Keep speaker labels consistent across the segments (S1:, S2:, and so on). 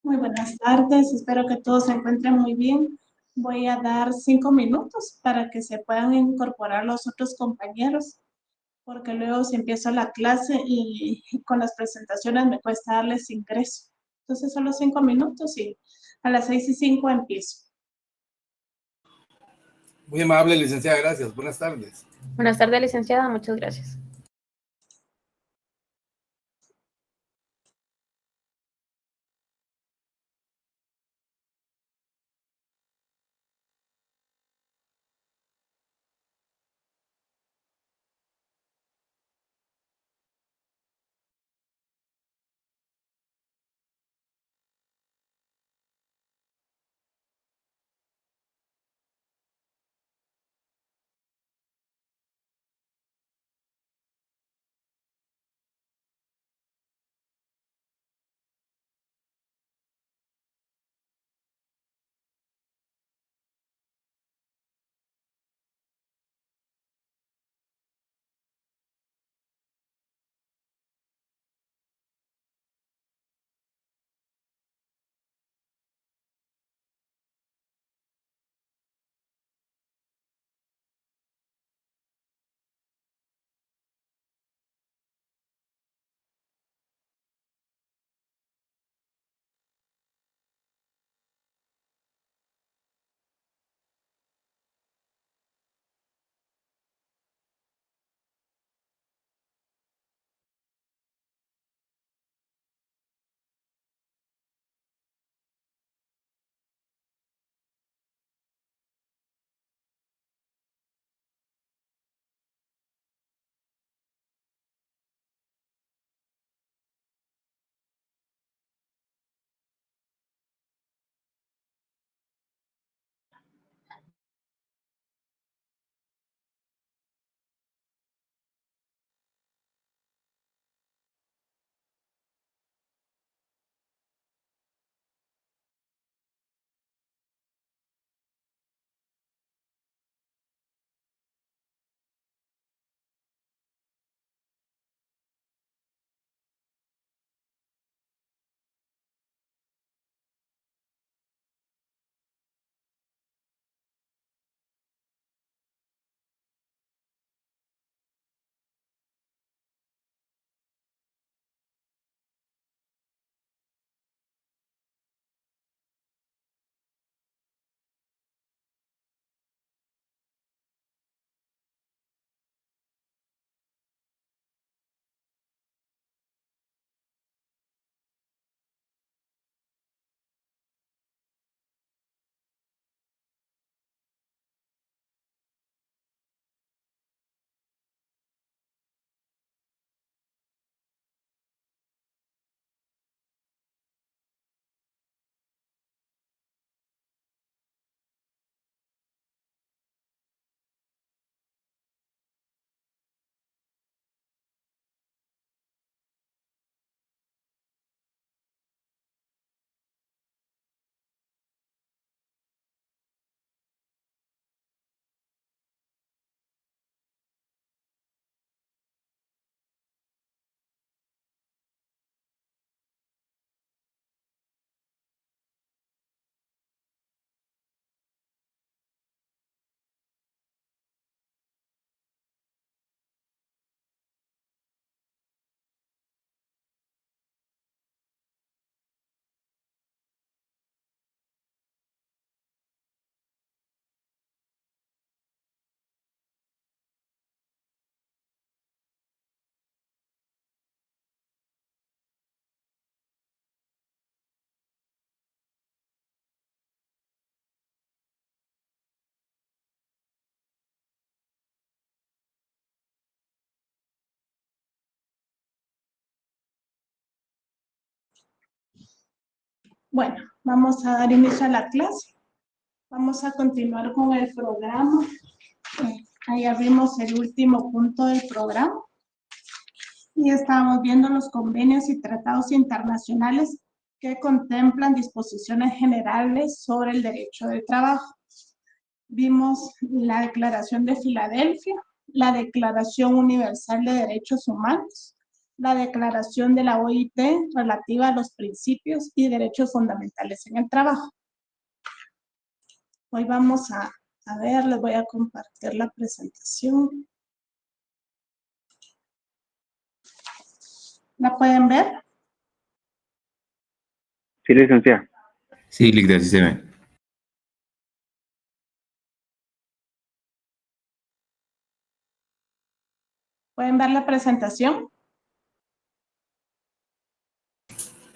S1: Muy buenas tardes, espero que todos se encuentren muy bien. Voy a dar 5 minutos para que se puedan incorporar los otros compañeros, porque luego si empiezo la clase y con las presentaciones me cuesta darles ingreso. Entonces solo 5 minutos y a las 6:05 empiezo.
S2: Muy amable, licenciada, gracias. Buenas tardes.
S3: Buenas tardes, licenciada, muchas gracias.
S1: Bueno, vamos a dar inicio a la clase. Vamos a continuar con el programa. Ahí abrimos el último punto del programa. Y estábamos viendo los convenios y tratados internacionales que contemplan disposiciones generales sobre el derecho del trabajo. Vimos la Declaración de Filadelfia, la Declaración Universal de Derechos Humanos, la declaración de la OIT relativa a los principios y derechos fundamentales en el trabajo. Hoy vamos a ver, les voy a compartir la presentación. ¿La pueden ver?
S4: Sí, licenciada.
S5: Sí, Lidia, sí se ve.
S1: ¿Pueden ver la presentación?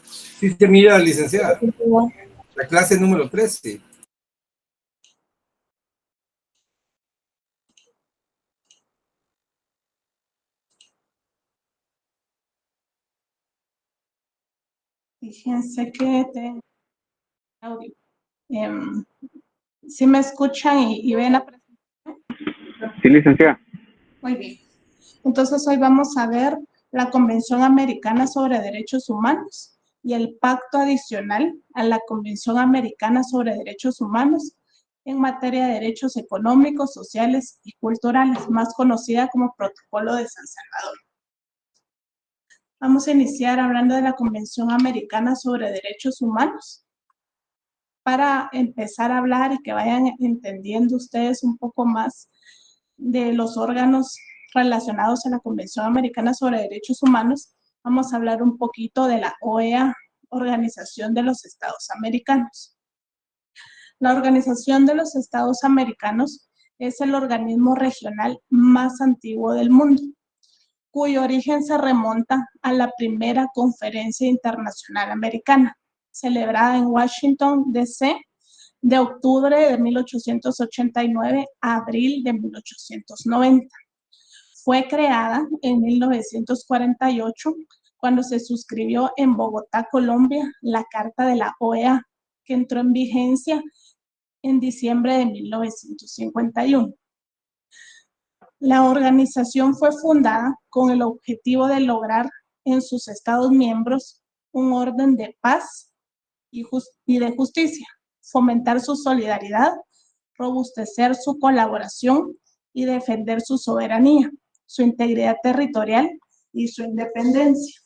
S2: Sí, se mira, licenciada. La clase número 13.
S1: Fíjense que tengo audio. ¿Sí me escuchan y ven la presentación?
S4: Sí, licenciada.
S1: Muy bien. Entonces hoy vamos a ver la Convención Americana sobre Derechos Humanos y el pacto adicional a la Convención Americana sobre Derechos Humanos en materia de derechos económicos, sociales y culturales, más conocida como Protocolo de San Salvador. Vamos a iniciar hablando de la Convención Americana sobre Derechos Humanos. Para empezar a hablar y que vayan entendiendo ustedes un poco más de los órganos relacionados a la Convención Americana sobre Derechos Humanos, vamos a hablar un poquito de la OEA, Organización de los Estados Americanos. La Organización de los Estados Americanos es el organismo regional más antiguo del mundo, cuyo origen se remonta a la primera Conferencia Internacional Americana, celebrada en Washington, D.C., de octubre de 1889 a abril de 1890. Fue creada en 1948 cuando se suscribió en Bogotá, Colombia, la Carta de la OEA, que entró en vigencia en diciembre de 1951. La organización fue fundada con el objetivo de lograr en sus Estados miembros un orden de paz y de justicia, fomentar su solidaridad, robustecer su colaboración y defender su soberanía, su integridad territorial y su independencia.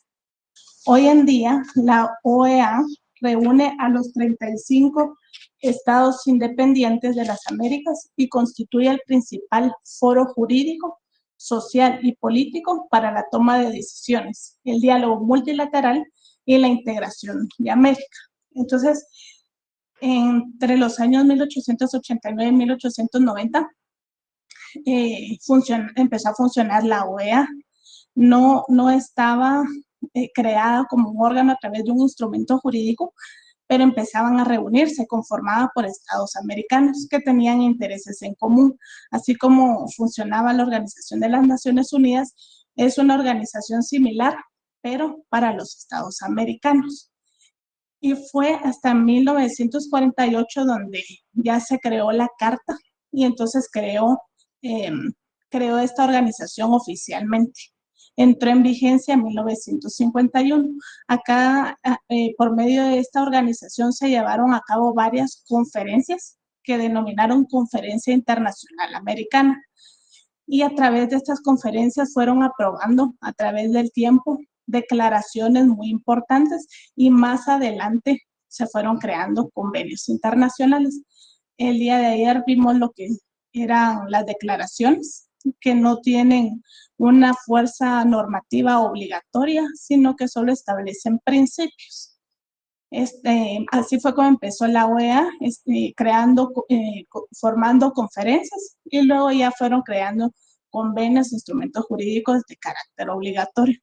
S1: Hoy en día, la OEA reúne a los 35 estados independientes de las Américas y constituye el principal foro jurídico, social y político para la toma de decisiones, el diálogo multilateral y la integración de América. Entonces, entre los años 1889 y 1890, empezó a funcionar la OEA. No estaba creada como un órgano a través de un instrumento jurídico, pero empezaban a reunirse, conformada por estados americanos que tenían intereses en común. Así como funcionaba la Organización de las Naciones Unidas, es una organización similar, pero para los estados americanos. Y fue hasta 1948 donde ya se creó la Carta y entonces creó esta organización oficialmente. Entró en vigencia en 1951. Acá, por medio de esta organización, se llevaron a cabo varias conferencias que denominaron Conferencia Internacional Americana. Y a través de estas conferencias fueron aprobando a través del tiempo declaraciones muy importantes y más adelante se fueron creando convenios internacionales. El día de ayer vimos lo que eran las declaraciones, que no tienen una fuerza normativa obligatoria, sino que solo establecen principios. Así fue como empezó la OEA, formando conferencias y luego ya fueron creando convenios, instrumentos jurídicos de carácter obligatorio.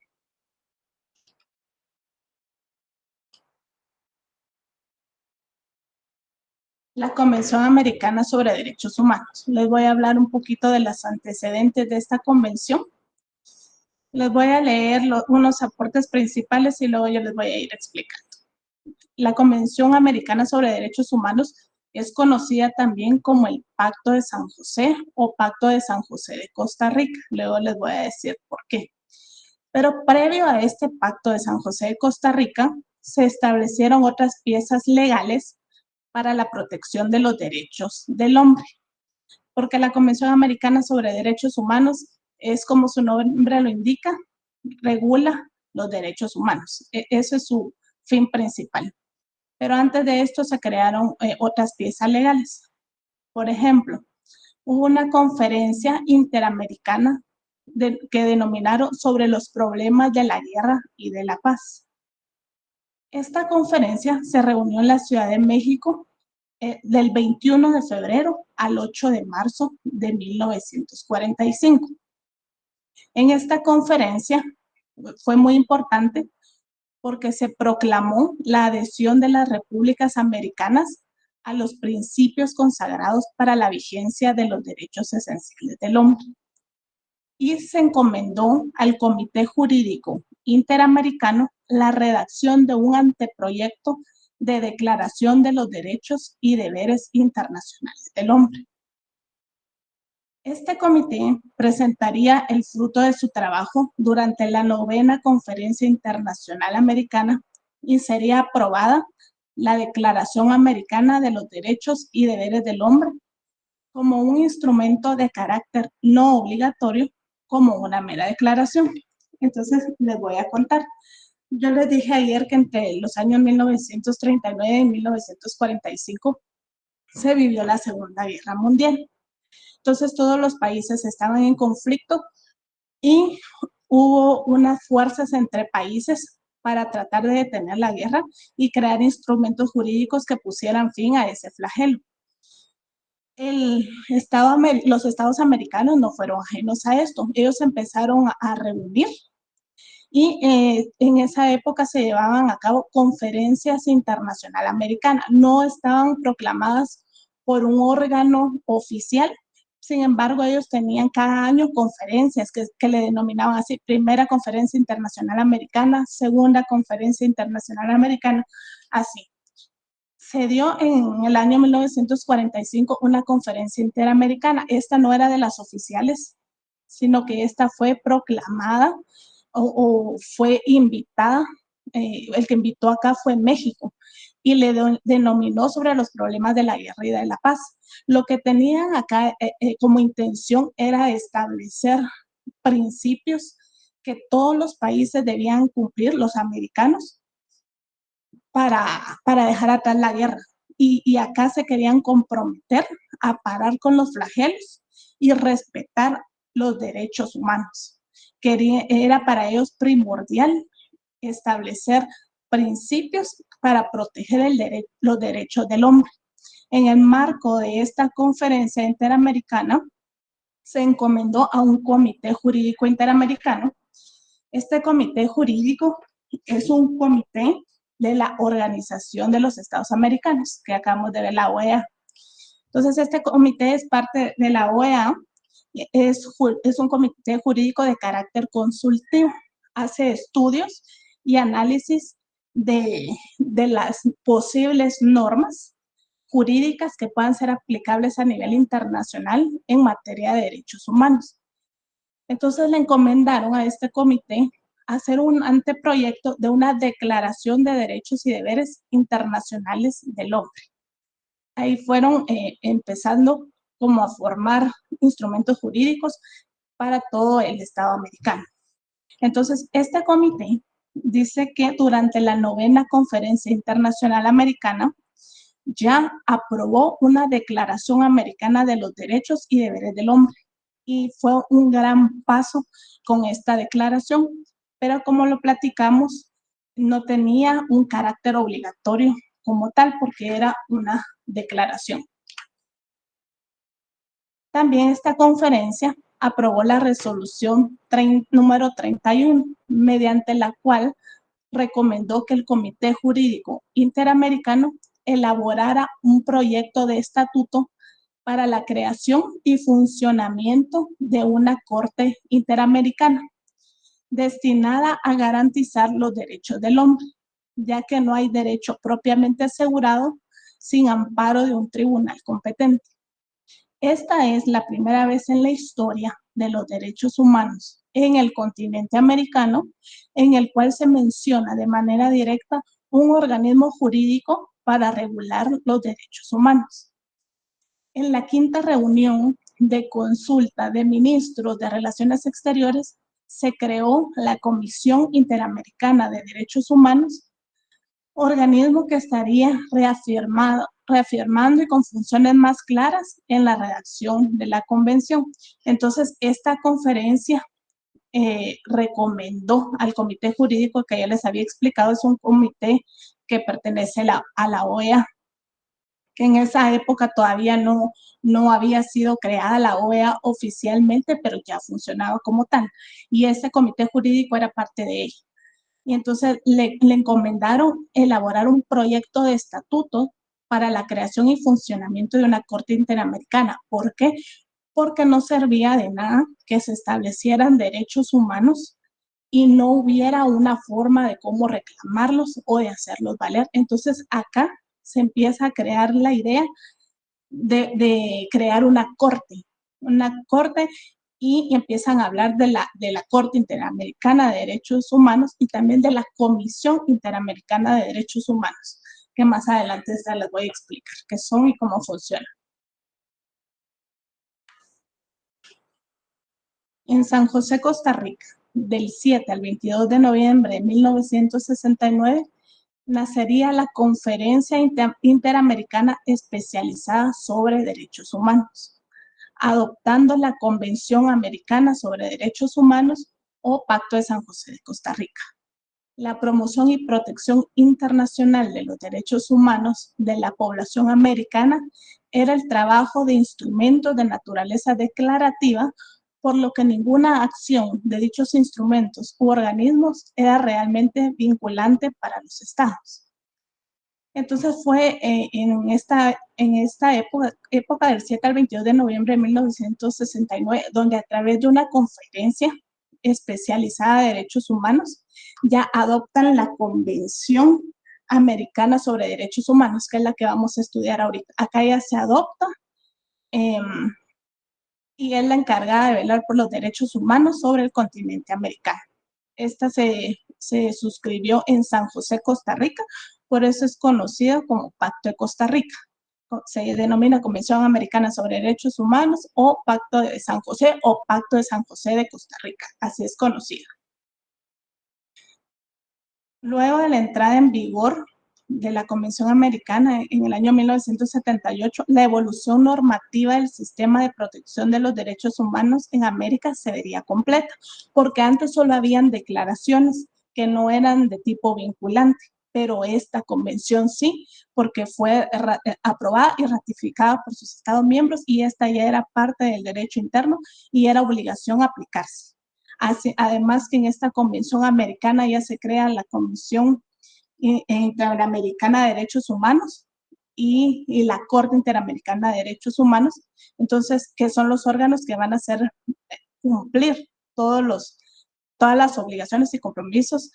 S1: La Convención Americana sobre Derechos Humanos. Les voy a hablar un poquito de los antecedentes de esta convención. Les voy a leer unos aportes principales y luego yo les voy a ir explicando. La Convención Americana sobre Derechos Humanos es conocida también como el Pacto de San José o Pacto de San José de Costa Rica. Luego les voy a decir por qué. Pero previo a este Pacto de San José de Costa Rica, se establecieron otras piezas legales para la protección de los derechos del hombre. Porque la Convención Americana sobre Derechos Humanos es, como su nombre lo indica, regula los derechos humanos. Ese es su fin principal. Pero antes de esto se crearon otras piezas legales. Por ejemplo, hubo una conferencia interamericana que denominaron sobre los problemas de la guerra y de la paz. Esta conferencia se reunió en la Ciudad de México del 21 de febrero al 8 de marzo de 1945. En esta conferencia fue muy importante porque se proclamó la adhesión de las repúblicas americanas a los principios consagrados para la vigencia de los derechos esenciales del hombre. Y se encomendó al Comité Jurídico Interamericano la redacción de un anteproyecto de Declaración de los Derechos y Deberes Internacionales del Hombre. Este comité presentaría el fruto de su trabajo durante la 9ª Conferencia Internacional Americana y sería aprobada la Declaración Americana de los Derechos y Deberes del Hombre como un instrumento de carácter no obligatorio, como una mera declaración. Entonces, les voy a contar. Yo les dije ayer que entre los años 1939 y 1945 se vivió la Segunda Guerra Mundial. Entonces, todos los países estaban en conflicto y hubo unas fuerzas entre países para tratar de detener la guerra y crear instrumentos jurídicos que pusieran fin a ese flagelo. Los estados americanos no fueron ajenos a esto. Ellos empezaron a reunir y en esa época se llevaban a cabo conferencias internacionales americanas. No estaban proclamadas por un órgano oficial. Sin embargo, ellos tenían cada año conferencias que le denominaban así: primera conferencia internacional americana, segunda conferencia internacional americana, así. Se dio en el año 1945 una conferencia interamericana. Esta no era de las oficiales, sino que esta fue proclamada o fue invitada. El que invitó acá fue México y le denominó sobre los problemas de la guerra y de la paz. Lo que tenían acá como intención era establecer principios que todos los países debían cumplir, los americanos, para dejar atrás la guerra. Y acá se querían comprometer a parar con los flagelos y respetar los derechos humanos. Era para ellos primordial establecer principios para proteger los derechos del hombre. En el marco de esta conferencia interamericana, se encomendó a un comité jurídico interamericano. Este comité jurídico es un comité de la Organización de los Estados Americanos, que acabamos de ver, la OEA. Entonces, este comité es parte de la OEA, es un comité jurídico de carácter consultivo, hace estudios y análisis de las posibles normas jurídicas que puedan ser aplicables a nivel internacional en materia de derechos humanos. Entonces le encomendaron a este comité hacer un anteproyecto de una declaración de derechos y deberes internacionales del hombre. Ahí fueron empezando como a formar instrumentos jurídicos para todo el Estado americano. Entonces, este comité dice que durante la 9ª Conferencia Internacional Americana ya aprobó una Declaración Americana de los Derechos y Deberes del Hombre. Y fue un gran paso con esta declaración, pero como lo platicamos, no tenía un carácter obligatorio como tal, porque era una declaración. También esta conferencia aprobó la resolución número 31, mediante la cual recomendó que el Comité Jurídico Interamericano elaborara un proyecto de estatuto para la creación y funcionamiento de una Corte Interamericana destinada a garantizar los derechos del hombre, ya que no hay derecho propiamente asegurado sin amparo de un tribunal competente. Esta es la primera vez en la historia de los derechos humanos en el continente americano en el cual se menciona de manera directa un organismo jurídico para regular los derechos humanos. En la 5ª reunión de consulta de ministros de Relaciones Exteriores se creó la Comisión Interamericana de Derechos Humanos, organismo que estaría reafirmando y con funciones más claras en la redacción de la convención. Entonces, esta conferencia recomendó al comité jurídico que ya les había explicado, es un comité que pertenece a la OEA, que en esa época todavía no había sido creada la OEA oficialmente, pero ya funcionaba como tal. Y ese comité jurídico era parte de ella. Y entonces le encomendaron elaborar un proyecto de estatuto para la creación y funcionamiento de una Corte Interamericana. ¿Por qué? Porque no servía de nada que se establecieran derechos humanos y no hubiera una forma de cómo reclamarlos o de hacerlos valer. Entonces acá se empieza a crear la idea de crear una corte y empiezan a hablar de la Corte Interamericana de Derechos Humanos y también de la Comisión Interamericana de Derechos Humanos, que más adelante les voy a explicar qué son y cómo funcionan. En San José, Costa Rica, del 7 al 22 de noviembre de 1969, nacería la Conferencia Interamericana Especializada sobre Derechos Humanos, adoptando la Convención Americana sobre Derechos Humanos o Pacto de San José de Costa Rica. La promoción y protección internacional de los derechos humanos de la población americana era el trabajo de instrumentos de naturaleza declarativa, por lo que ninguna acción de dichos instrumentos u organismos era realmente vinculante para los estados. Entonces fue en esta época del 7 al 22 de noviembre de 1969, donde a través de una conferencia especializada de derechos humanos, ya adoptan la Convención Americana sobre Derechos Humanos, que es la que vamos a estudiar ahorita. Acá ya se adopta y es la encargada de velar por los derechos humanos sobre el continente americano. Esta se suscribió en San José, Costa Rica, por eso es conocido como Pacto de Costa Rica. Se denomina Convención Americana sobre Derechos Humanos o Pacto de San José o Pacto de San José de Costa Rica, así es conocido. Luego de la entrada en vigor de la Convención Americana en el año 1978, la evolución normativa del sistema de protección de los derechos humanos en América se vería completa, porque antes solo habían declaraciones que no eran de tipo vinculante, pero esta convención sí, porque fue aprobada y ratificada por sus Estados miembros y esta ya era parte del derecho interno y era obligación aplicarse. Además que en esta convención americana ya se crea la Comisión Interamericana de Derechos Humanos y la Corte Interamericana de Derechos Humanos, entonces, que son los órganos que van a hacer cumplir todas las obligaciones y compromisos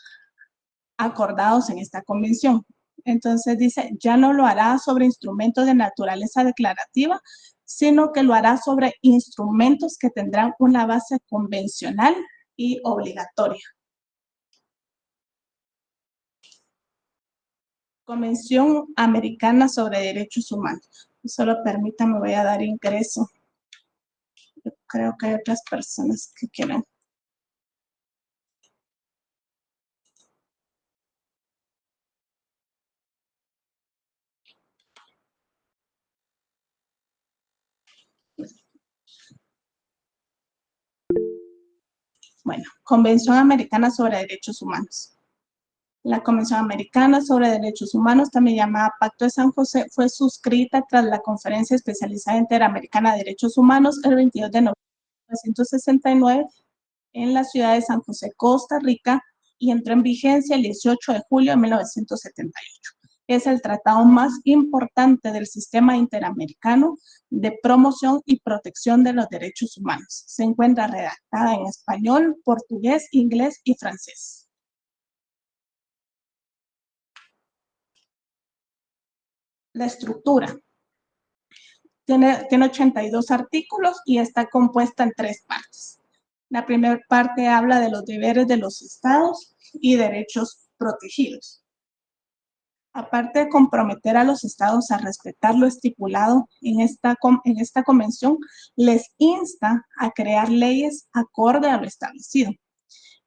S1: acordados en esta convención. Entonces dice, ya no lo hará sobre instrumentos de naturaleza declarativa, sino que lo hará sobre instrumentos que tendrán una base convencional y obligatoria. Convención Americana sobre Derechos Humanos. Solo permítanme, voy a dar ingreso. Yo creo que hay otras personas que quieren. Bueno, Convención Americana sobre Derechos Humanos. La Convención Americana sobre Derechos Humanos, también llamada Pacto de San José, fue suscrita tras la Conferencia Especializada Interamericana de Derechos Humanos el 22 de noviembre de 1969 en la ciudad de San José, Costa Rica, y entró en vigencia el 18 de julio de 1978. Es el tratado más importante del sistema interamericano de promoción y protección de los derechos humanos. Se encuentra redactada en español, portugués, inglés y francés. La estructura. Tiene 82 artículos y está compuesta en 3 partes. La primera parte habla de los deberes de los estados y derechos protegidos. Aparte de comprometer a los estados a respetar lo estipulado en esta convención, les insta a crear leyes acorde a lo establecido.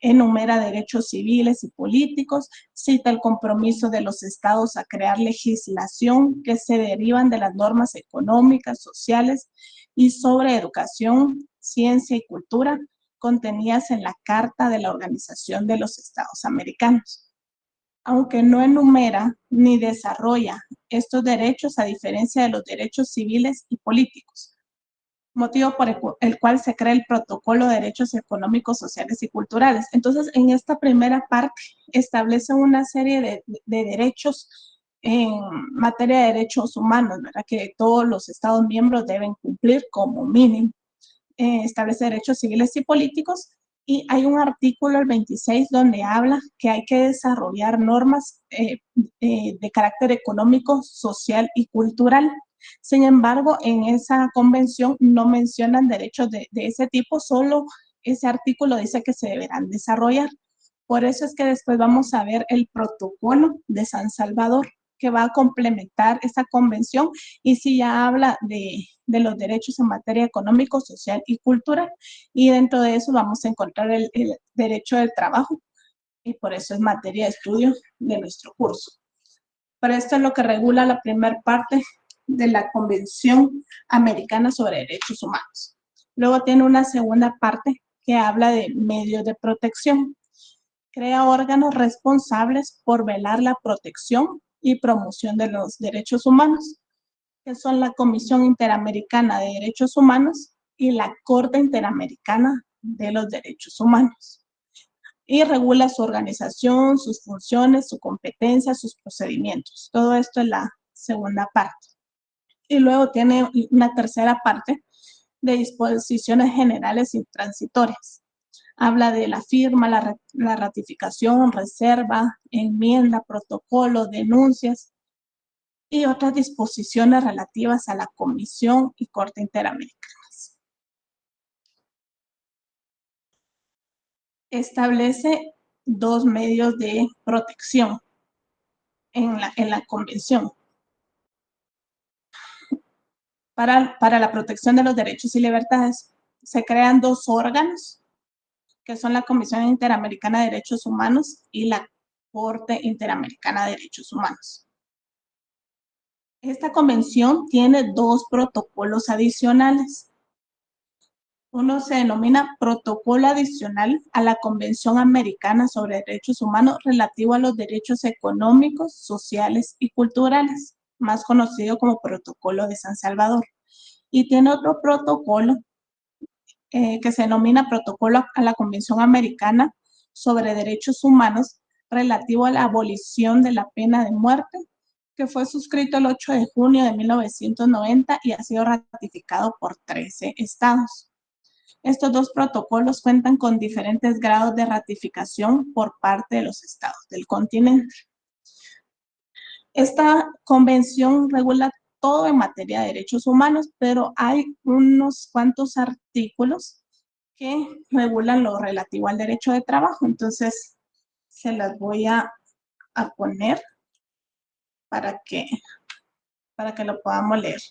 S1: enumera derechos civiles y políticos, cita el compromiso de los estados a crear legislación que se derivan de las normas económicas, sociales y sobre educación, ciencia y cultura contenidas en la Carta de la Organización de los Estados Americanos. Aunque no enumera ni desarrolla estos derechos a diferencia de los derechos civiles y políticos, motivo por el cual se crea el Protocolo de Derechos Económicos, Sociales y Culturales. Entonces, en esta primera parte establece una serie de derechos en materia de derechos humanos, ¿verdad? Que todos los Estados miembros deben cumplir como mínimo. Establece derechos civiles y políticos, y hay un artículo, el 26, donde habla que hay que desarrollar normas de carácter económico, social y cultural. Sin embargo, en esa convención no mencionan derechos de ese tipo, solo ese artículo dice que se deberán desarrollar. Por eso es que después vamos a ver el protocolo de San Salvador, que va a complementar esa convención, y sí ya habla de los derechos en materia económico, social y cultural, y dentro de eso vamos a encontrar el derecho del trabajo, y por eso es materia de estudio de nuestro curso. Pero esto es lo que regula la primera parte de la Convención Americana sobre Derechos Humanos. Luego tiene una segunda parte que habla de medios de protección. Crea órganos responsables por velar la protección y promoción de los derechos humanos, que son la Comisión Interamericana de Derechos Humanos y la Corte Interamericana de los Derechos Humanos. Y regula su organización, sus funciones, su competencia, sus procedimientos. Todo esto es la segunda parte. Y luego tiene una tercera parte de disposiciones generales y transitorias. Habla de la firma, la ratificación, reserva, enmienda, protocolo, denuncias y otras disposiciones relativas a la Comisión y Corte Interamericanas. Establece 2 medios de protección en la Convención. Para la protección de los derechos y libertades, se crean 2 órganos, que son la Comisión Interamericana de Derechos Humanos y la Corte Interamericana de Derechos Humanos. Esta convención tiene 2 protocolos adicionales. Uno se denomina Protocolo Adicional a la Convención Americana sobre Derechos Humanos relativo a los derechos económicos, sociales y culturales, más conocido como Protocolo de San Salvador. Y tiene otro protocolo que se denomina Protocolo a la Convención Americana sobre Derechos Humanos relativo a la abolición de la pena de muerte, que fue suscrito el 8 de junio de 1990 y ha sido ratificado por 13 estados. Estos 2 protocolos cuentan con diferentes grados de ratificación por parte de los estados del continente. Esta convención regula todo en materia de derechos humanos, pero hay unos cuantos artículos que regulan lo relativo al derecho de trabajo. Entonces, se las voy a poner para que lo podamos leer.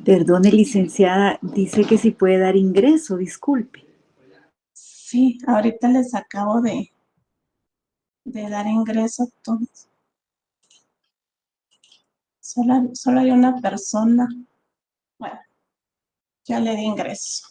S4: Perdone, licenciada, dice que si puede dar ingreso, disculpe.
S1: Sí, ahorita les acabo de dar ingreso a todos. Solo hay una persona. Bueno, ya le di ingreso.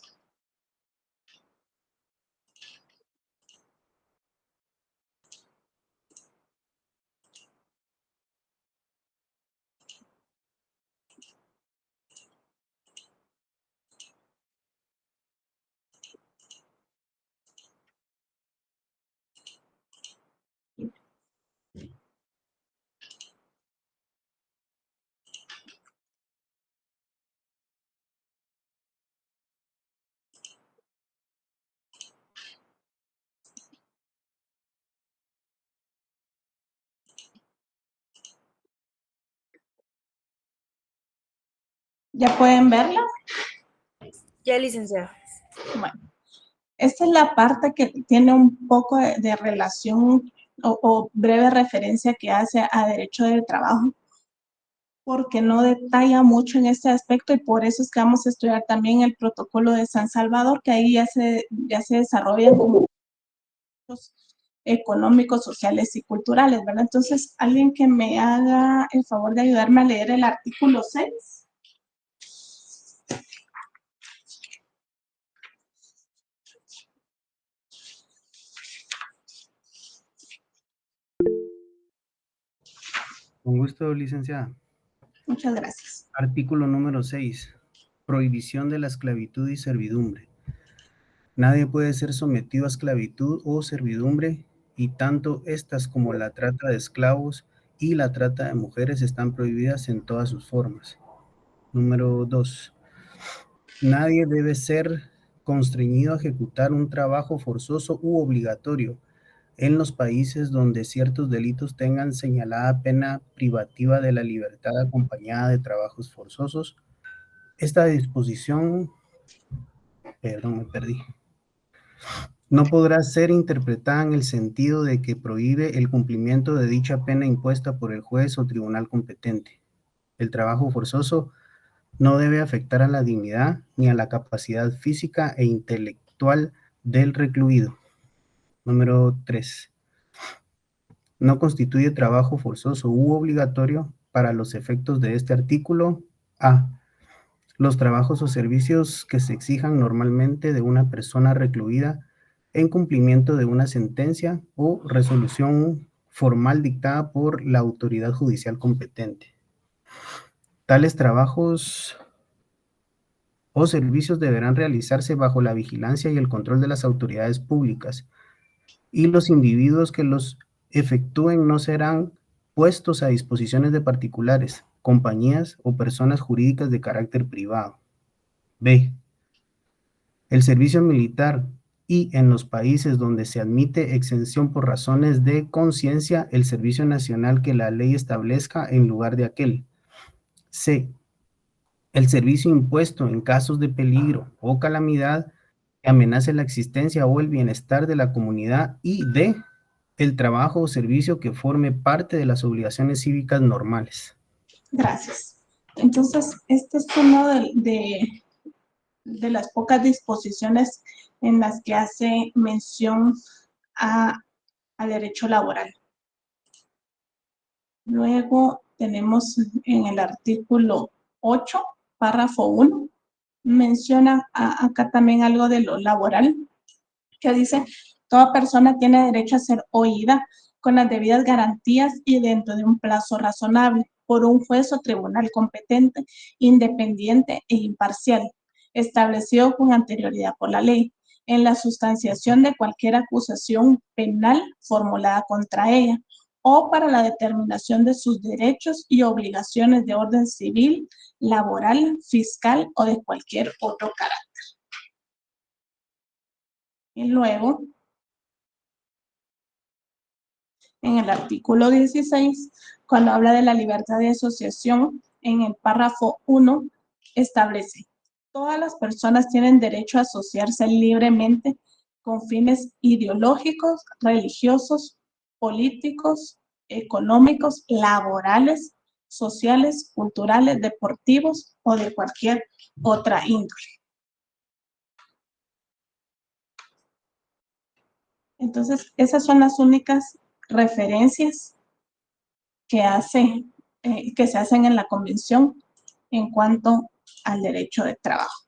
S1: ¿Ya pueden verla?
S3: Ya, licenciada.
S1: Bueno, esta es la parte que tiene un poco de relación o breve referencia que hace a derecho del trabajo, porque no detalla mucho en este aspecto y por eso es que vamos a estudiar también el protocolo de San Salvador, que ahí ya se desarrollan como económicos, sociales y culturales, ¿verdad? Entonces, alguien que me haga el favor de ayudarme a leer el artículo 6.
S6: Con gusto, licenciada.
S1: Muchas gracias.
S6: Artículo número 6. Prohibición de la esclavitud y servidumbre. Nadie puede ser sometido a esclavitud o servidumbre, y tanto estas como la trata de esclavos y la trata de mujeres están prohibidas en todas sus formas. Número 2. Nadie debe ser constreñido a ejecutar un trabajo forzoso u obligatorio en los países donde ciertos delitos tengan señalada pena privativa de la libertad acompañada de trabajos forzosos. Esta disposición, me perdí. No podrá ser interpretada en el sentido de que prohíbe el cumplimiento de dicha pena impuesta por el juez o tribunal competente. El trabajo forzoso no debe afectar a la dignidad ni a la capacidad física e intelectual del recluido. Número 3. No constituye trabajo forzoso u obligatorio para los efectos de este artículo a. Los trabajos o servicios que se exijan normalmente de una persona recluida en cumplimiento de una sentencia o resolución formal dictada por la autoridad judicial competente. Tales trabajos o servicios deberán realizarse bajo la vigilancia y el control de las autoridades públicas, y los individuos que los efectúen no serán puestos a disposiciones de particulares, compañías o personas jurídicas de carácter privado. B. El servicio militar y en los países donde se admite exención por razones de conciencia, el servicio nacional que la ley establezca en lugar de aquel. C. El servicio impuesto en casos de peligro o calamidad que amenace la existencia o el bienestar de la comunidad. Y D. El trabajo o servicio que forme parte de las obligaciones cívicas normales.
S1: Gracias. Entonces, este es uno de las pocas disposiciones en las que hace mención al derecho laboral. Luego tenemos en el artículo 8, párrafo 1, menciona acá también algo de lo laboral, que dice: toda persona tiene derecho a ser oída con las debidas garantías y dentro de un plazo razonable por un juez o tribunal competente, independiente e imparcial, establecido con anterioridad por la ley, en la sustanciación de cualquier acusación penal formulada contra ella, o para la determinación de sus derechos y obligaciones de orden civil, laboral, fiscal o de cualquier otro carácter. Y luego, en el artículo 16, cuando habla de la libertad de asociación, en el párrafo 1, establece: todas las personas tienen derecho a asociarse libremente con fines ideológicos, religiosos, políticos, económicos, laborales, sociales, culturales, deportivos o de cualquier otra índole. Entonces, esas son las únicas referencias que se hacen en la Convención en cuanto al derecho de trabajo.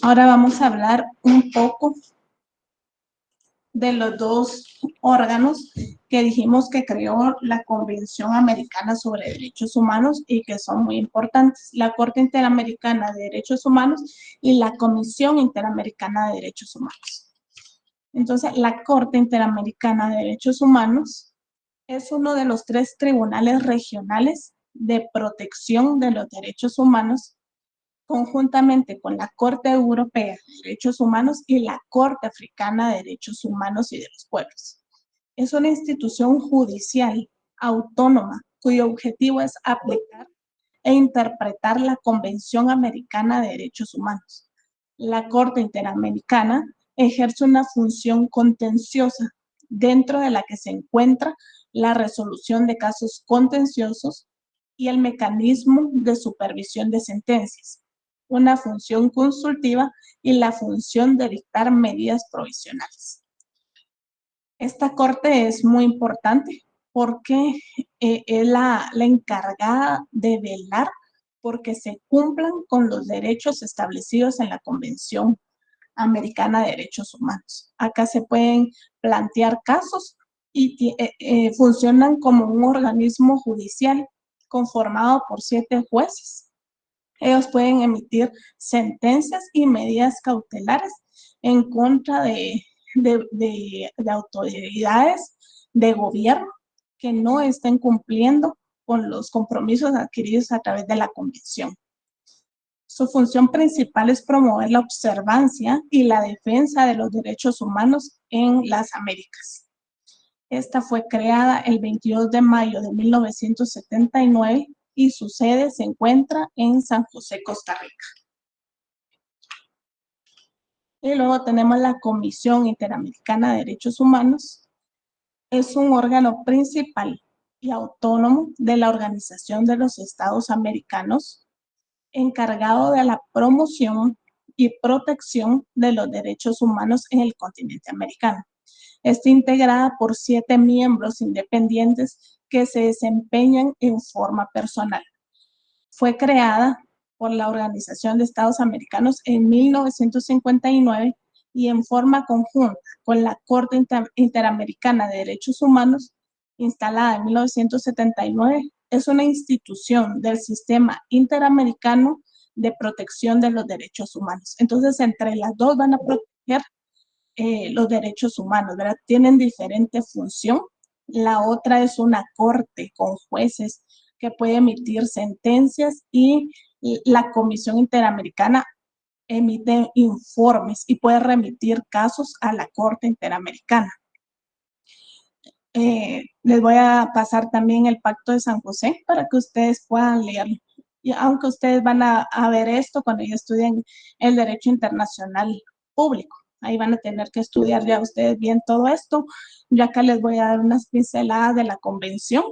S1: Ahora vamos a hablar un poco de los dos órganos que dijimos que creó la Convención Americana sobre Derechos Humanos y que son muy importantes: la Corte Interamericana de Derechos Humanos y la Comisión Interamericana de Derechos Humanos. Entonces, la Corte Interamericana de Derechos Humanos es uno de los 3 tribunales regionales de protección de los derechos humanos, conjuntamente con la Corte Europea de Derechos Humanos y la Corte Africana de Derechos Humanos y de los Pueblos. Es una institución judicial autónoma cuyo objetivo es aplicar e interpretar la Convención Americana de Derechos Humanos. La Corte Interamericana ejerce una función contenciosa dentro de la que se encuentra la resolución de casos contenciosos y el mecanismo de supervisión de sentencias, una función consultiva y la función de dictar medidas provisionales. Esta corte es muy importante porque es la encargada de velar porque se cumplan con los derechos establecidos en la Convención Americana de Derechos Humanos. Acá se pueden plantear casos y funcionan como un organismo judicial conformado por 7 jueces. Ellos pueden emitir sentencias y medidas cautelares en contra de autoridades de gobierno que no estén cumpliendo con los compromisos adquiridos a través de la Convención. Su función principal es promover la observancia y la defensa de los derechos humanos en las Américas. Esta fue creada el 22 de mayo de 1979 y su sede se encuentra en San José, Costa Rica. Y luego tenemos la Comisión Interamericana de Derechos Humanos. Es un órgano principal y autónomo de la Organización de los Estados Americanos, encargado de la promoción y protección de los derechos humanos en el continente americano. Está integrada por 7 miembros independientes que se desempeñan en forma personal. Fue creada por la Organización de Estados Americanos en 1959 y en forma conjunta con la Corte Interamericana de Derechos Humanos, instalada en 1979, es una institución del sistema interamericano de protección de los derechos humanos. Entonces, entre las dos van a proteger los derechos humanos, ¿verdad? Tienen diferente función. La otra es una corte con jueces que puede emitir sentencias y la Comisión Interamericana emite informes y puede remitir casos a la Corte Interamericana. Les voy a pasar también el Pacto de San José para que ustedes puedan leerlo. Y aunque ustedes van a ver esto cuando ya estudien el derecho internacional público. Ahí van a tener que estudiar ya ustedes bien todo esto. Yo acá les voy a dar unas pinceladas de la convención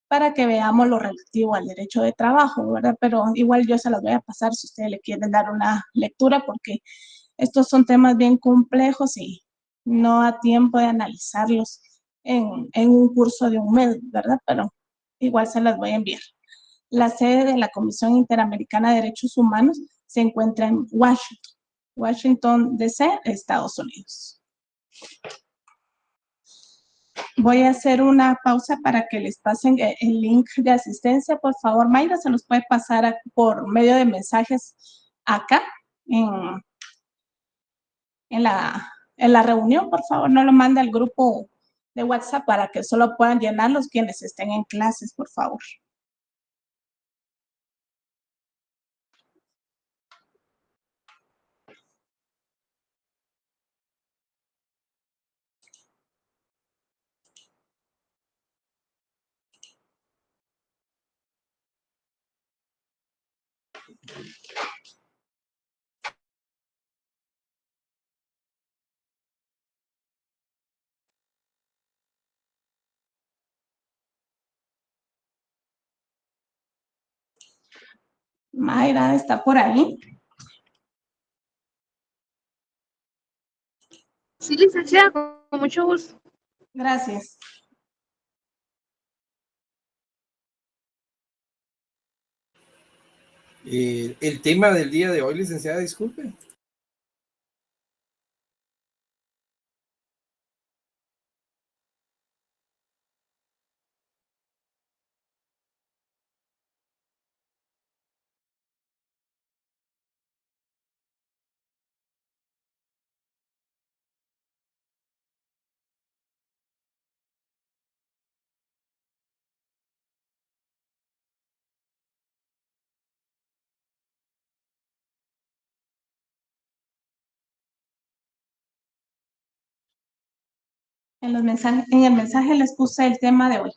S1: para que veamos lo relativo al derecho de trabajo, ¿verdad? Pero igual yo se las voy a pasar si ustedes le quieren dar una lectura porque estos son temas bien complejos y no da tiempo de analizarlos en un curso de un mes, ¿verdad? Pero igual se las voy a enviar. La sede de la Comisión Interamericana de Derechos Humanos se encuentra en Washington, D.C., Estados Unidos. Voy a hacer una pausa para que les pasen el link de asistencia. Por favor, Mayra, se los puede pasar por medio de mensajes acá en la reunión. Por favor, no lo mande al grupo de WhatsApp para que solo puedan llenarlos quienes estén en clases, por favor. Mayra, ¿está por ahí?
S3: Sí, licenciada, con mucho gusto.
S1: Gracias.
S2: El tema del día de hoy, licenciada, disculpe.
S1: En el mensaje les puse el tema de hoy.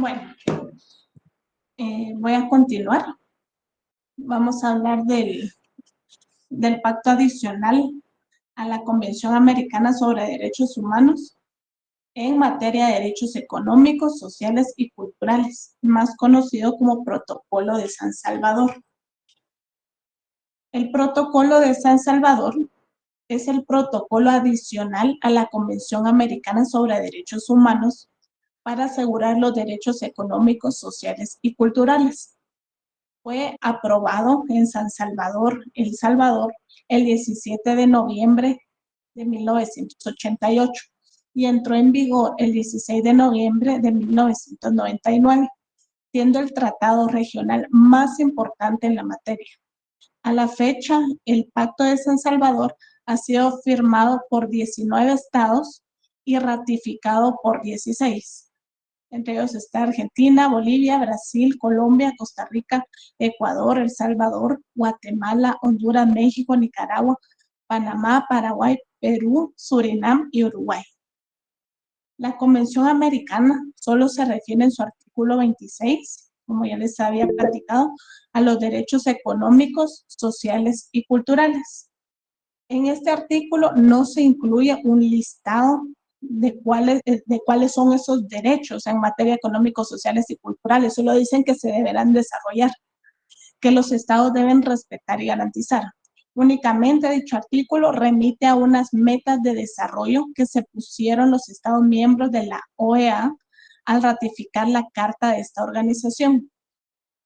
S1: Bueno, voy a continuar. Vamos a hablar del pacto adicional a la Convención Americana sobre Derechos Humanos en materia de derechos económicos, sociales y culturales, más conocido como Protocolo de San Salvador. El Protocolo de San Salvador es el protocolo adicional a la Convención Americana sobre Derechos Humanos para asegurar los derechos económicos, sociales y culturales. Fue aprobado en San Salvador, El Salvador, el 17 de noviembre de 1988 y entró en vigor el 16 de noviembre de 1999, siendo el tratado regional más importante en la materia. A la fecha, el Pacto de San Salvador ha sido firmado por 19 estados y ratificado por 16. Entre ellos está Argentina, Bolivia, Brasil, Colombia, Costa Rica, Ecuador, El Salvador, Guatemala, Honduras, México, Nicaragua, Panamá, Paraguay, Perú, Surinam y Uruguay. La Convención Americana solo se refiere en su artículo 26, como ya les había platicado, a los derechos económicos, sociales y culturales. En este artículo no se incluye un listado de cuáles son esos derechos en materia económicos, sociales y culturales. Solo dicen que se deberán desarrollar, que los estados deben respetar y garantizar. Únicamente dicho artículo remite a unas metas de desarrollo que se pusieron los estados miembros de la OEA al ratificar la carta de esta organización.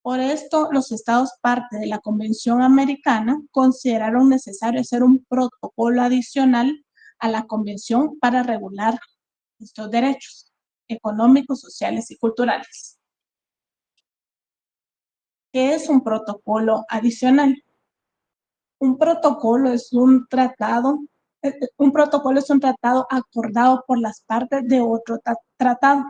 S1: Por esto, los estados parte de la Convención Americana consideraron necesario hacer un protocolo adicional a la Convención para regular estos derechos económicos, sociales y culturales. ¿Qué es un protocolo adicional? Un protocolo es un tratado acordado por las partes de otro tratado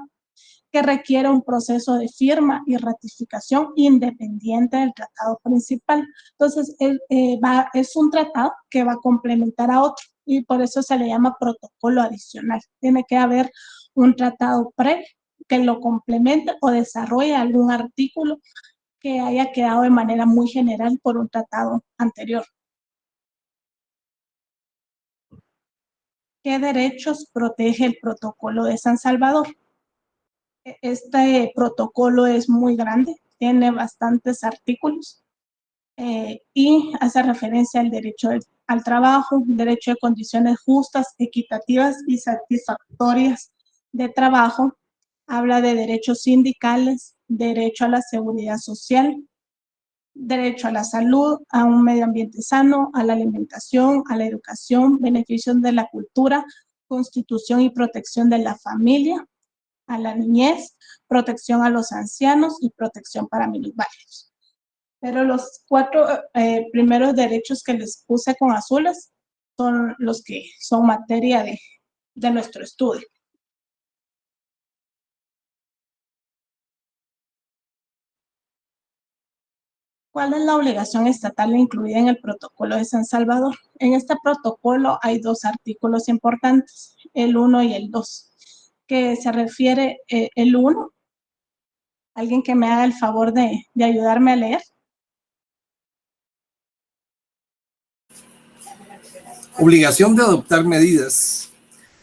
S1: que requiere un proceso de firma y ratificación independiente del tratado principal. Entonces, es un tratado que va a complementar a otro y por eso se le llama protocolo adicional. Tiene que haber un tratado previo que lo complemente o desarrolle algún artículo que haya quedado de manera muy general por un tratado anterior. ¿Qué derechos protege el Protocolo de San Salvador? Este protocolo es muy grande, tiene bastantes artículos y hace referencia al derecho al trabajo, derecho de condiciones justas, equitativas y satisfactorias de trabajo. Habla de derechos sindicales, derecho a la seguridad social, derecho a la salud, a un medio ambiente sano, a la alimentación, a la educación, beneficios de la cultura, constitución y protección de la familia, a la niñez, protección a los ancianos y protección para minusválidos. Pero los 4 primeros derechos que les puse con azules son los que son materia de nuestro estudio. ¿Cuál es la obligación estatal incluida en el Protocolo de San Salvador? En este protocolo hay 2 artículos importantes, el 1 y el 2, que se refiere el 1. ¿Alguien que me haga el favor de ayudarme a leer?
S2: Obligación de adoptar medidas.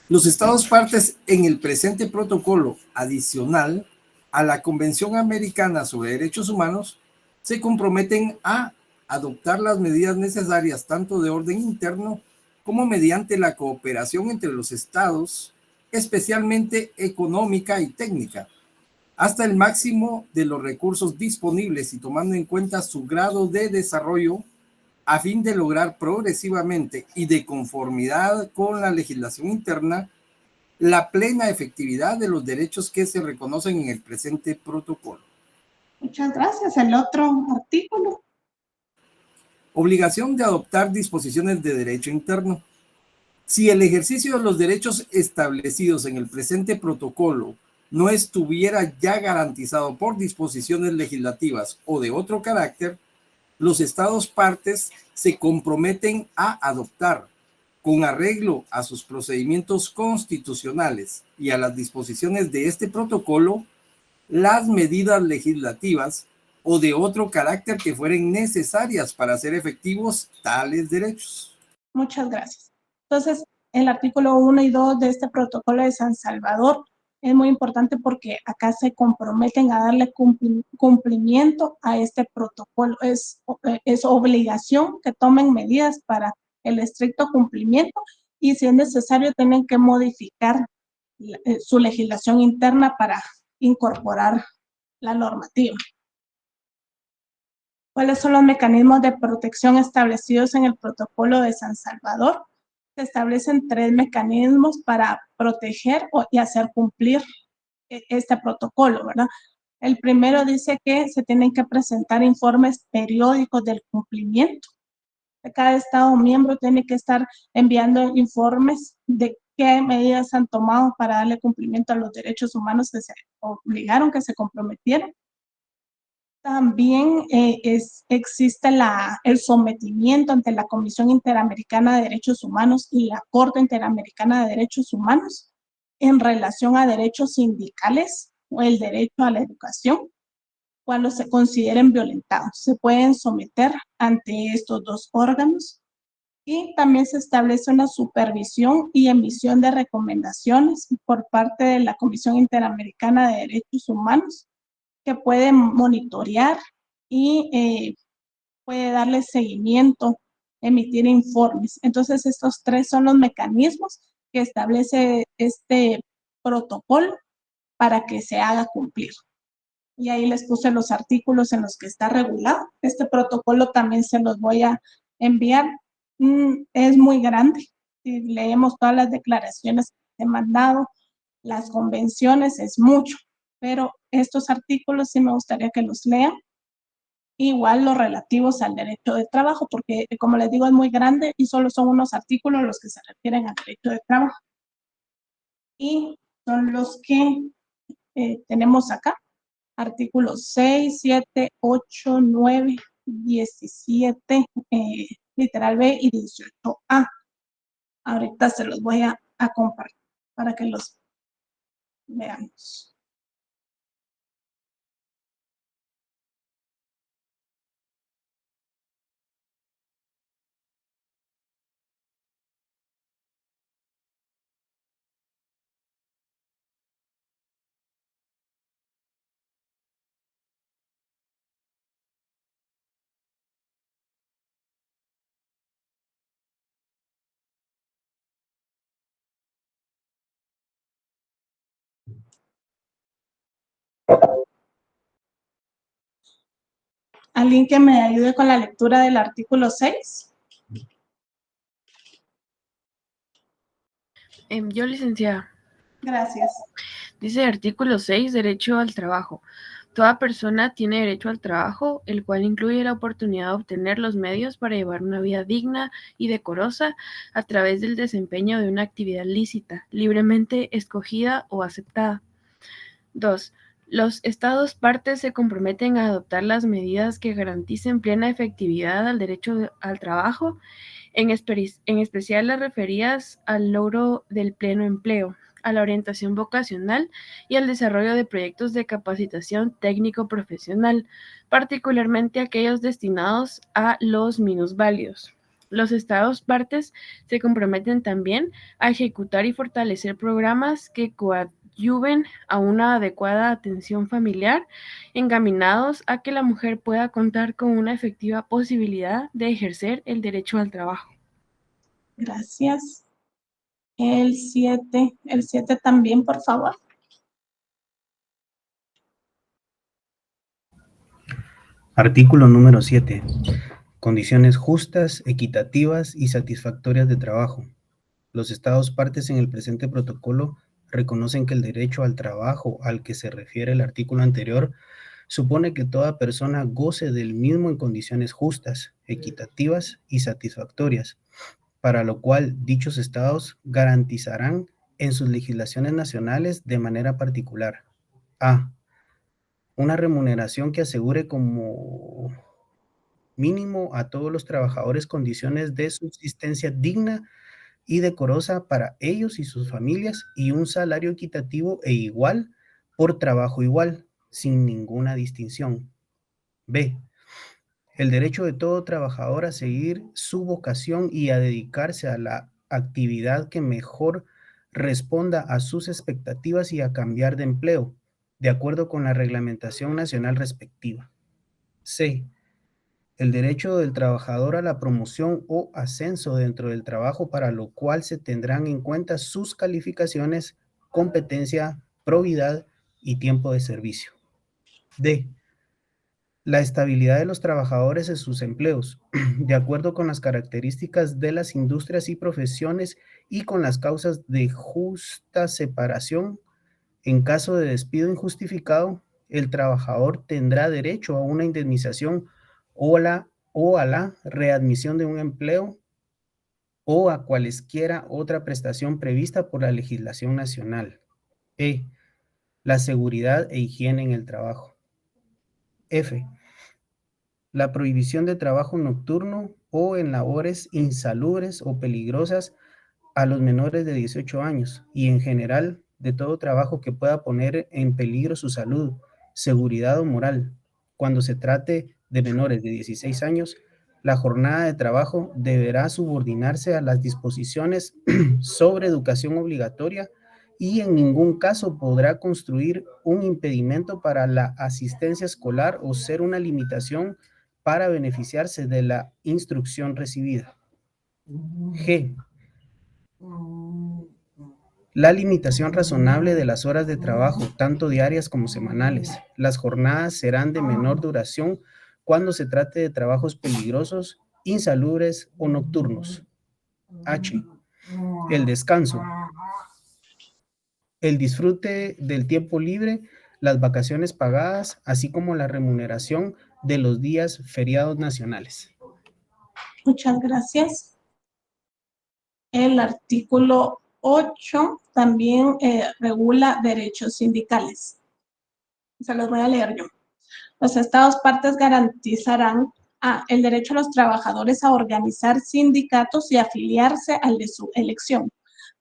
S2: Los estados partes en el presente protocolo adicional a la Convención Americana sobre Derechos Humanos se comprometen a adoptar las medidas necesarias tanto de orden interno como mediante la cooperación entre los estados, especialmente económica y técnica, hasta el máximo de los recursos disponibles y tomando en cuenta su grado de desarrollo a fin de lograr progresivamente y de conformidad con la legislación interna la plena efectividad de los derechos que se reconocen en el presente protocolo.
S1: Muchas gracias. El otro artículo.
S2: Obligación de adoptar disposiciones de derecho interno. Si el ejercicio de los derechos establecidos en el presente protocolo no estuviera ya garantizado por disposiciones legislativas o de otro carácter, los estados partes se comprometen a adoptar, con arreglo a sus procedimientos constitucionales y a las disposiciones de este protocolo, las medidas legislativas o de otro carácter que fueren necesarias para hacer efectivos tales derechos.
S1: Muchas gracias. Entonces, el artículo 1 y 2 de este protocolo de San Salvador es muy importante porque acá se comprometen a darle cumplimiento a este protocolo. Es obligación que tomen medidas para el estricto cumplimiento y si es necesario tienen que modificar su legislación interna para incorporar la normativa. ¿Cuáles son los mecanismos de protección establecidos en el protocolo de San Salvador? Se establecen 3 mecanismos para proteger y hacer cumplir este protocolo, ¿verdad? El primero dice que se tienen que presentar informes periódicos del cumplimiento. Cada Estado miembro tiene que estar enviando informes de qué medidas han tomado para darle cumplimiento a los derechos humanos que se obligaron, que se comprometieron. También existe el sometimiento ante la Comisión Interamericana de Derechos Humanos y la Corte Interamericana de Derechos Humanos en relación a derechos sindicales o el derecho a la educación cuando se consideren violentados. Se pueden someter ante estos 2 órganos y también se establece una supervisión y emisión de recomendaciones por parte de la Comisión Interamericana de Derechos Humanos que puede monitorear y puede darle seguimiento, emitir informes. Entonces, estos 3 son los mecanismos que establece este protocolo para que se haga cumplir. Y ahí les puse los artículos en los que está regulado. Este protocolo también se los voy a enviar. Es muy grande. Si leemos todas las declaraciones que he mandado, las convenciones, es mucho. Pero estos artículos sí me gustaría que los lean. Igual los relativos al derecho de trabajo, porque como les digo es muy grande y solo son unos artículos los que se refieren al derecho de trabajo. Y son los que tenemos acá. Artículos 6, 7, 8, 9, 17, literal B y 18A. Ahorita se los voy a compartir para que los veamos. ¿Alguien que me ayude con la lectura del artículo 6?
S3: Yo, licenciada.
S1: Gracias.
S3: Dice artículo 6, derecho al trabajo. Toda persona tiene derecho al trabajo, el cual incluye la oportunidad de obtener los medios para llevar una vida digna y decorosa a través del desempeño de una actividad lícita, libremente escogida o aceptada. 2. Los Estados partes se comprometen a adoptar las medidas que garanticen plena efectividad al derecho al trabajo, en especial las referidas al logro del pleno empleo, a la orientación vocacional y al desarrollo de proyectos de capacitación técnico-profesional, particularmente aquellos destinados a los minusválidos. Los Estados partes se comprometen también a ejecutar y fortalecer programas que coadyuven a una adecuada atención familiar, encaminados a que la mujer pueda contar con una efectiva posibilidad de ejercer el derecho al trabajo.
S1: Gracias. El 7 también, por favor.
S6: Artículo número 7. Condiciones justas, equitativas y satisfactorias de trabajo. Los Estados partes en el presente protocolo reconocen que el derecho al trabajo al que se refiere el artículo anterior supone que toda persona goce del mismo en condiciones justas, equitativas y satisfactorias, para lo cual dichos estados garantizarán en sus legislaciones nacionales de manera particular: a. Una remuneración que asegure como mínimo a todos los trabajadores condiciones de subsistencia digna y decorosa para ellos y sus familias y un salario equitativo e igual por trabajo igual. sin ninguna distinción. B. El derecho de todo trabajador a seguir su vocación y a dedicarse a la actividad que mejor responda a sus expectativas y a cambiar de empleo, de acuerdo con la reglamentación nacional respectiva. C. El derecho del trabajador a la promoción o ascenso dentro del trabajo, para lo cual se tendrán en cuenta sus calificaciones, competencia, probidad y tiempo de servicio. D. La estabilidad de los trabajadores en sus empleos, de acuerdo con las características de las industrias y profesiones y con las causas de justa separación. En caso de despido injustificado, el trabajador tendrá derecho a una indemnización o a la readmisión de un empleo o a cualesquiera otra prestación prevista por la legislación nacional. E. La seguridad e higiene en el trabajo. F. La prohibición de trabajo nocturno o en labores insalubres o peligrosas a los menores de 18 años y en general de todo trabajo que pueda poner en peligro su salud, seguridad o moral. Cuando se trate de menores de 16 años, la jornada de trabajo deberá subordinarse a las disposiciones sobre educación obligatoria y en ningún caso podrá constituir un impedimento para la asistencia escolar o ser una limitación para beneficiarse de la instrucción recibida. G. La limitación razonable de las horas de trabajo, tanto diarias como semanales. Las jornadas serán de menor duración cuando se trate de trabajos peligrosos, insalubres o nocturnos. H. El descanso. El disfrute del tiempo libre, las vacaciones pagadas, así como la remuneración de los días feriados nacionales.
S1: Muchas gracias. El artículo 8 también regula derechos sindicales. Se los voy a leer yo. Los Estados partes garantizarán el derecho a los trabajadores a organizar sindicatos y afiliarse al de su elección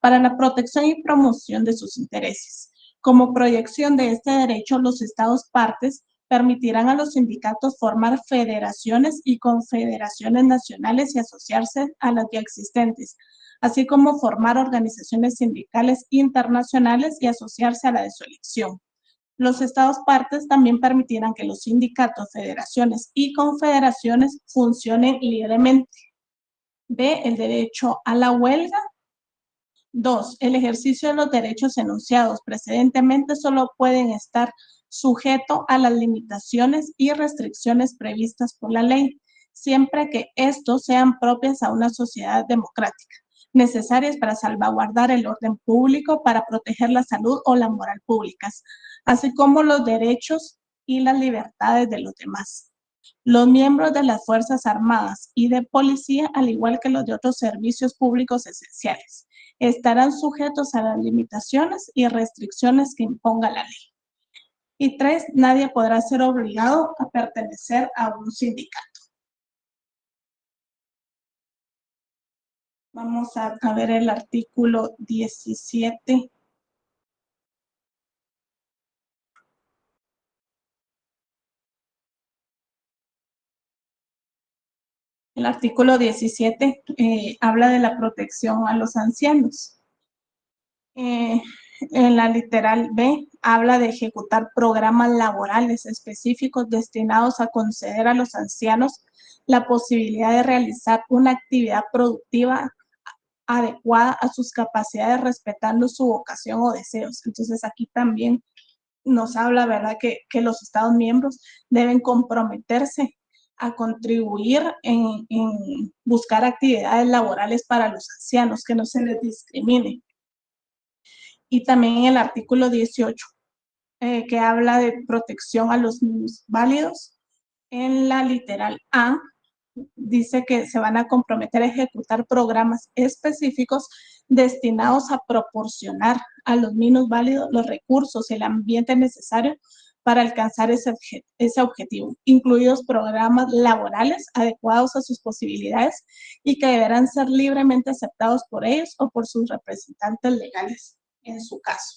S1: para la protección y promoción de sus intereses. Como proyección de este derecho, los Estados partes permitirán a los sindicatos formar federaciones y confederaciones nacionales y asociarse a las ya existentes, así como formar organizaciones sindicales internacionales y asociarse a la de su elección. Los Estados partes también permitirán que los sindicatos, federaciones y confederaciones funcionen libremente. B. El derecho a la huelga. 2. El ejercicio de los derechos enunciados precedentemente solo pueden estar sujetos a las limitaciones y restricciones previstas por la ley, siempre que estos sean propias a una sociedad democrática, necesarias para salvaguardar el orden público, para proteger la salud o la moral públicas, así como los derechos y las libertades de los demás. Los miembros de las Fuerzas Armadas y de Policía, al igual que los de otros servicios públicos esenciales, estarán sujetos a las limitaciones y restricciones que imponga la ley. Y 3, nadie podrá ser obligado a pertenecer a un sindicato. Vamos a ver el artículo 17. El artículo 17 habla de la protección a los ancianos. En la literal B habla de ejecutar programas laborales específicos destinados a conceder a los ancianos la posibilidad de realizar una actividad productiva adecuada a sus capacidades, respetando su vocación o deseos. Entonces aquí también nos habla, ¿verdad?, que los Estados miembros deben comprometerse a contribuir en buscar actividades laborales para los ancianos, que no se les discrimine. Y también el artículo 18, que habla de protección a los niños válidos. En la literal A, dice que se van a comprometer a ejecutar programas específicos destinados a proporcionar a los niños válidos los recursos y el ambiente necesario para alcanzar ese objetivo, incluidos programas laborales adecuados a sus posibilidades y que deberán ser libremente aceptados por ellos o por sus representantes legales en su caso.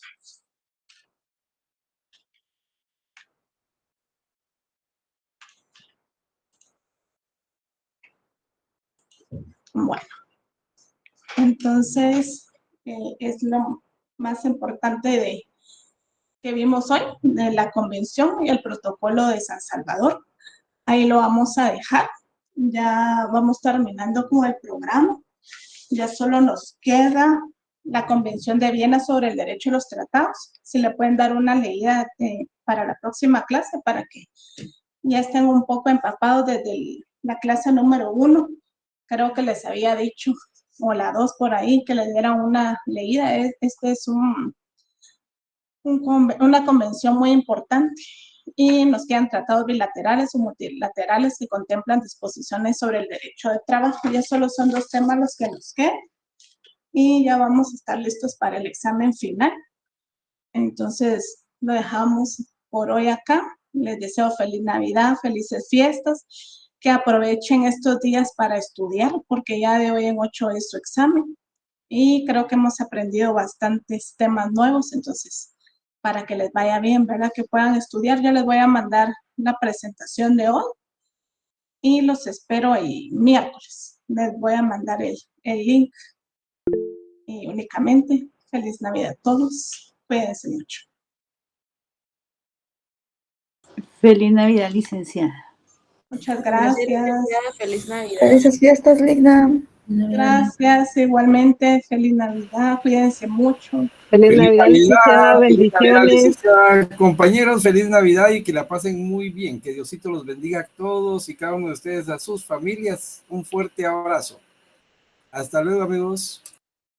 S1: Bueno, entonces es lo más importante que vimos hoy, de la convención y el protocolo de San Salvador. Ahí lo vamos a dejar. Ya vamos terminando con el programa. Ya solo nos queda la Convención de Viena sobre el Derecho y los Tratados. Si le pueden dar una leída para la próxima clase, para que ya estén un poco empapados desde la clase número 1. Creo que les había dicho, o la 2 por ahí, que les dieran una leída. Este es una convención muy importante. Y nos quedan tratados bilaterales o multilaterales que contemplan disposiciones sobre el derecho de trabajo. Ya solo son 2 temas los que nos quedan. Y ya vamos a estar listos para el examen final. Entonces, lo dejamos por hoy acá. Les deseo feliz Navidad, felices fiestas, que aprovechen estos días para estudiar, porque ya de hoy en 8 es su examen. Y creo que hemos aprendido bastantes temas nuevos, entonces, para que les vaya bien, ¿verdad? Que puedan estudiar. Yo les voy a mandar la presentación de hoy y los espero el miércoles. Les voy a mandar el link. Y únicamente, feliz Navidad a todos. Cuídense mucho.
S4: Feliz Navidad, licenciada.
S1: Muchas gracias.
S3: Feliz Navidad.
S7: Felices fiestas, Ligna.
S1: Gracias, igualmente. Feliz Navidad. Cuídense mucho.
S7: Feliz Navidad, licenciada.
S2: feliz Navidad,
S7: Bendiciones.
S2: licenciada. Compañeros, feliz Navidad y que la pasen muy bien. Que Diosito los bendiga a todos y cada uno de ustedes, a sus familias. Un fuerte abrazo. Hasta luego, amigos.